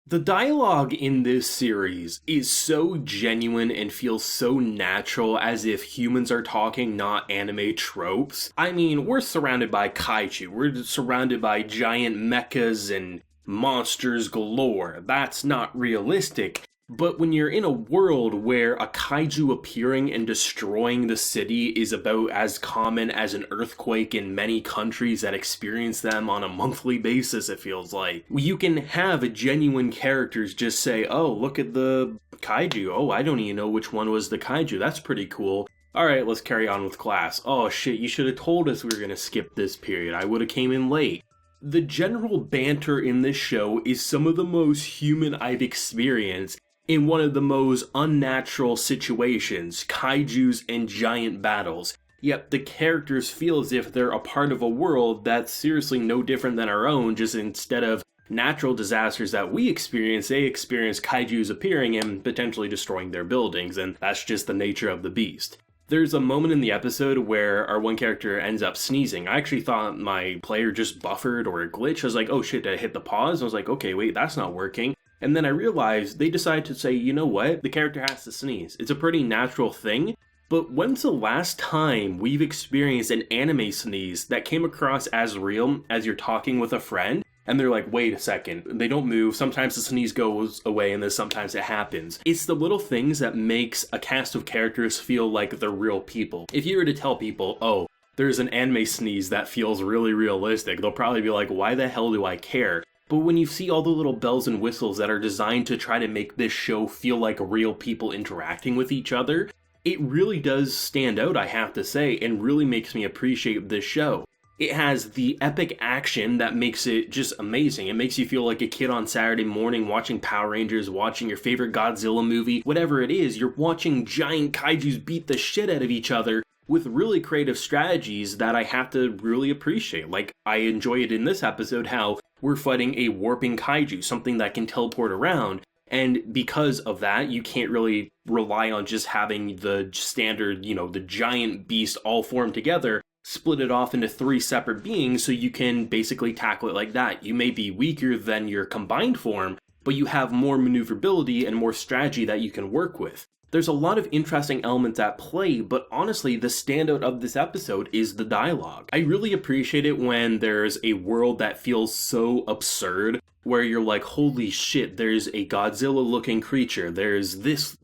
The dialogue in this series is so genuine and feels so natural, as if humans are talking, not anime tropes. I mean, we're surrounded by kaiju, we're surrounded by giant mechas and monsters galore. That's not realistic. But when you're in a world where a kaiju appearing and destroying the city is about as common as an earthquake in many countries that experience them on a monthly basis, it feels like, you can have genuine characters just say, oh, look at the kaiju. Oh, I don't even know which one was the kaiju. That's pretty cool. Alright, let's carry on with class. Oh shit, you should have told us we were gonna skip this period. I would have came in late. The general banter in this show is some of the most human I've experienced in one of the most unnatural situations, kaijus and giant battles. Yet the characters feel as if they're a part of a world that's seriously no different than our own, just instead of natural disasters that we experience, they experience kaijus appearing and potentially destroying their buildings, and that's just the nature of the beast. There's a moment in the episode where our one character ends up sneezing. I actually thought my player just buffered or glitched. I was like, oh shit, did I hit the pause? I was like, okay, wait, that's not working. And then I realized they decided to say, you know what, the character has to sneeze. It's a pretty natural thing, but when's the last time we've experienced an anime sneeze that came across as real as you're talking with a friend, and they're like, wait a second, they don't move, sometimes the sneeze goes away and then sometimes it happens. It's the little things that makes a cast of characters feel like they're real people. If you were to tell people, oh, there's an anime sneeze that feels really realistic, they'll probably be like, why the hell do I care? But when you see all the little bells and whistles that are designed to try to make this show feel like real people interacting with each other, it really does stand out, I have to say, and really makes me appreciate this show. It has the epic action that makes it just amazing. It makes you feel like a kid on Saturday morning watching Power Rangers, watching your favorite Godzilla movie, whatever it is, you're watching giant kaijus beat the shit out of each other with really creative strategies that I have to really appreciate. Like, I enjoy it in this episode how we're fighting a warping kaiju, something that can teleport around, and because of that, you can't really rely on just having the standard, the giant beast all formed together, split it off into 3 separate beings so you can basically tackle it like that. You may be weaker than your combined form, but you have more maneuverability and more strategy that you can work with. There's a lot of interesting elements at play, but honestly, the standout of this episode is the dialogue. I really appreciate it when there's a world that feels so absurd, where you're like, holy shit, there's a Godzilla-looking creature, there's this,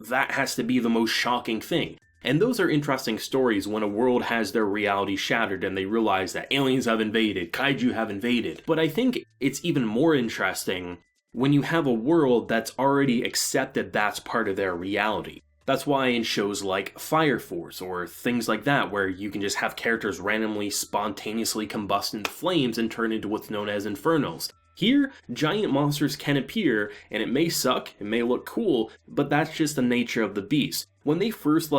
that has to be the most shocking thing. And those are interesting stories when a world has their reality shattered and they realize that aliens have invaded, kaiju have invaded. But I think it's even more interesting when you have a world that's already accepted that's part of their reality. That's why in shows like Fire Force or things like that, where you can just have characters randomly spontaneously combust into flames and turn into what's known as infernos. Here, giant monsters can appear, and it may suck, it may look cool, but that's just the nature of the beast. When they first,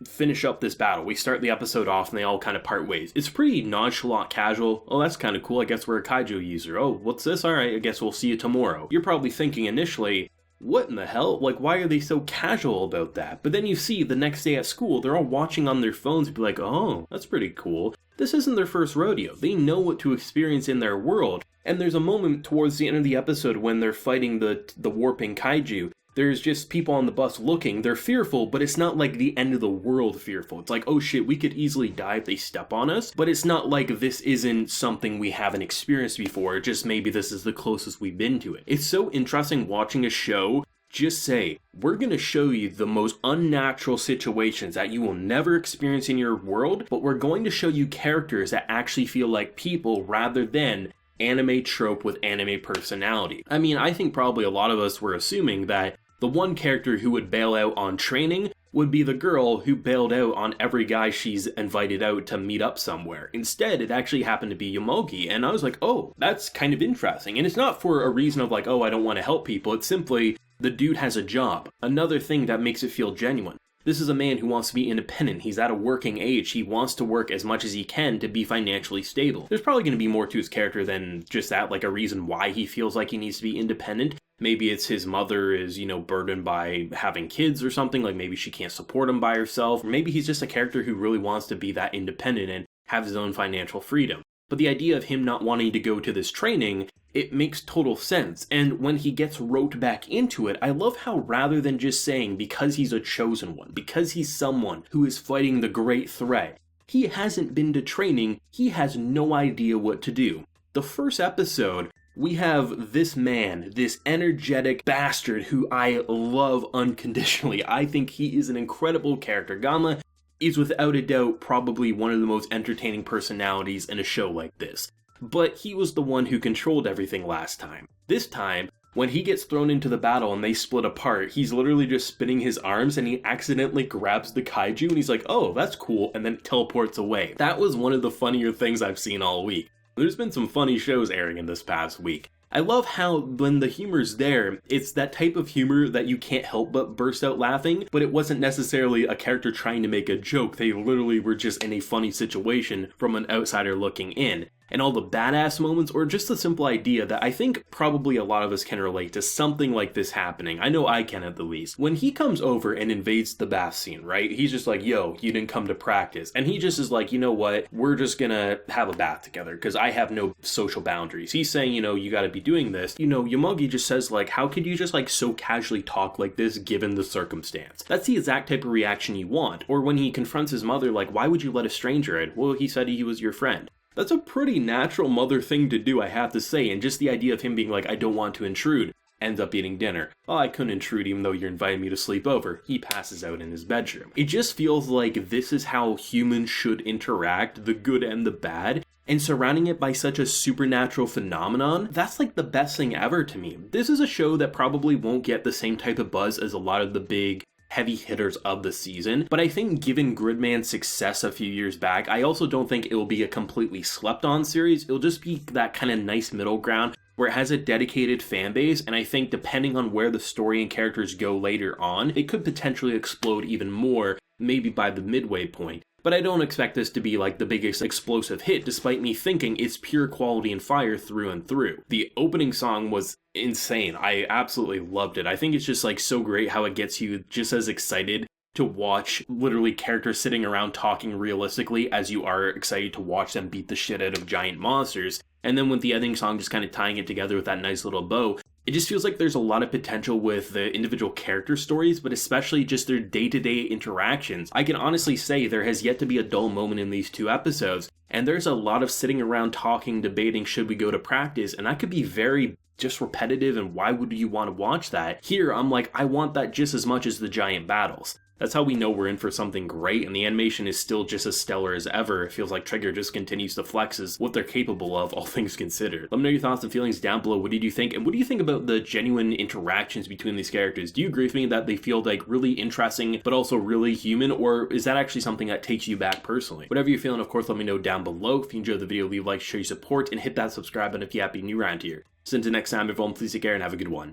finish up this battle, we start the episode off and they all kind of part ways. It's pretty nonchalant casual. Oh, that's kind of cool, I guess we're a kaiju user. Oh, what's this? Alright, I guess we'll see you tomorrow. You're probably thinking initially, what in the hell? Why are they so casual about that? But then you see the next day at school, they're all watching on their phones and be like, oh, that's pretty cool. This isn't their first rodeo. They know what to experience in their world. And there's a moment towards the end of the episode when they're fighting the warping kaiju. There's just people on the bus looking. They're fearful, but it's not like the end of the world fearful. It's like, oh shit, we could easily die if they step on us. But it's not like this isn't something we haven't experienced before. Just maybe this is the closest we've been to it. It's so interesting watching a show just say, we're going to show you the most unnatural situations that you will never experience in your world, but we're going to show you characters that actually feel like people rather than anime trope with anime personality. I mean, I think probably a lot of us were assuming that the one character who would bail out on training would be the girl who bailed out on every guy she's invited out to meet up somewhere. Instead, it actually happened to be Yomogi, and I was like, oh, that's kind of interesting. And it's not for a reason of oh, I don't want to help people. It's simply, the dude has a job. Another thing that makes it feel genuine. This is a man who wants to be independent. He's at a working age. He wants to work as much as he can to be financially stable. There's probably going to be more to his character than just that, a reason why he feels like he needs to be independent. Maybe it's his mother is, burdened by having kids or something, maybe she can't support him by herself. Or maybe he's just a character who really wants to be that independent and have his own financial freedom. But the idea of him not wanting to go to this training, it makes total sense. And when he gets roped back into it, I love how rather than just saying because he's a chosen one, because he's someone who is fighting the great threat, he hasn't been to training, he has no idea what to do. The first episode, we have this man, this energetic bastard who I love unconditionally. I think he is an incredible character. Gamma is without a doubt probably one of the most entertaining personalities in a show like this. But he was the one who controlled everything last time. This time, when he gets thrown into the battle and they split apart, he's literally just spinning his arms and he accidentally grabs the kaiju and he's like, oh, that's cool, and then teleports away. That was one of the funnier things I've seen all week. There's been some funny shows airing in this past week. I love how when the humor's there, it's that type of humor that you can't help but burst out laughing, but it wasn't necessarily a character trying to make a joke. They literally were just in a funny situation from an outsider looking in. And all the badass moments, or just the simple idea that I think probably a lot of us can relate to something like this happening. I know I can at the least. When he comes over and invades the bath scene, right? He's just like, yo, you didn't come to practice. And he just is like, you know what? We're just gonna have a bath together because I have no social boundaries. He's saying, you know, you gotta be doing this. You know, Yamagi just says like, how could you just like so casually talk like this given the circumstance? That's the exact type of reaction you want. Or when he confronts his mother, like, why would you let a stranger in? Well, he said he was your friend. That's a pretty natural mother thing to do, I have to say, and just the idea of him being like, I don't want to intrude, ends up eating dinner. Oh, I couldn't intrude even though you're inviting me to sleep over. He passes out in his bedroom. It just feels like this is how humans should interact, the good and the bad, and surrounding it by such a supernatural phenomenon, that's like the best thing ever to me. This is a show that probably won't get the same type of buzz as a lot of the big heavy hitters of the season, but I think given Gridman's success a few years back, I also don't think it will be a completely slept on series. It'll just be that kind of nice middle ground where it has a dedicated fan base, and I think depending on where the story and characters go later on, it could potentially explode even more, maybe by the midway point. But I don't expect this to be like the biggest explosive hit, despite me thinking it's pure quality and fire through and through. The opening song was insane. I absolutely loved it. I think it's just like so great how it gets you just as excited to watch literally characters sitting around talking realistically as you are excited to watch them beat the shit out of giant monsters. And then with the ending song just kind of tying it together with that nice little bow, it just feels like there's a lot of potential with the individual character stories, but especially just their day-to-day interactions. I can honestly say there has yet to be a dull moment in these 2 episodes, and there's a lot of sitting around talking, debating, should we go to practice, and that could be very just repetitive, and why would you want to watch that? Here, I'm like, I want that just as much as the giant battles. That's how we know we're in for something great, and the animation is still just as stellar as ever. It feels like Trigger just continues to flex as what they're capable of, all things considered. Let me know your thoughts and feelings down below. What did you think? And what do you think about the genuine interactions between these characters? Do you agree with me that they feel like really interesting, but also really human? Or is that actually something that takes you back personally? Whatever you're feeling, of course, let me know down below. If you enjoyed the video, leave a like, show your support, and hit that subscribe button if you happen new around here. So until next time, everyone, please take care and have a good one.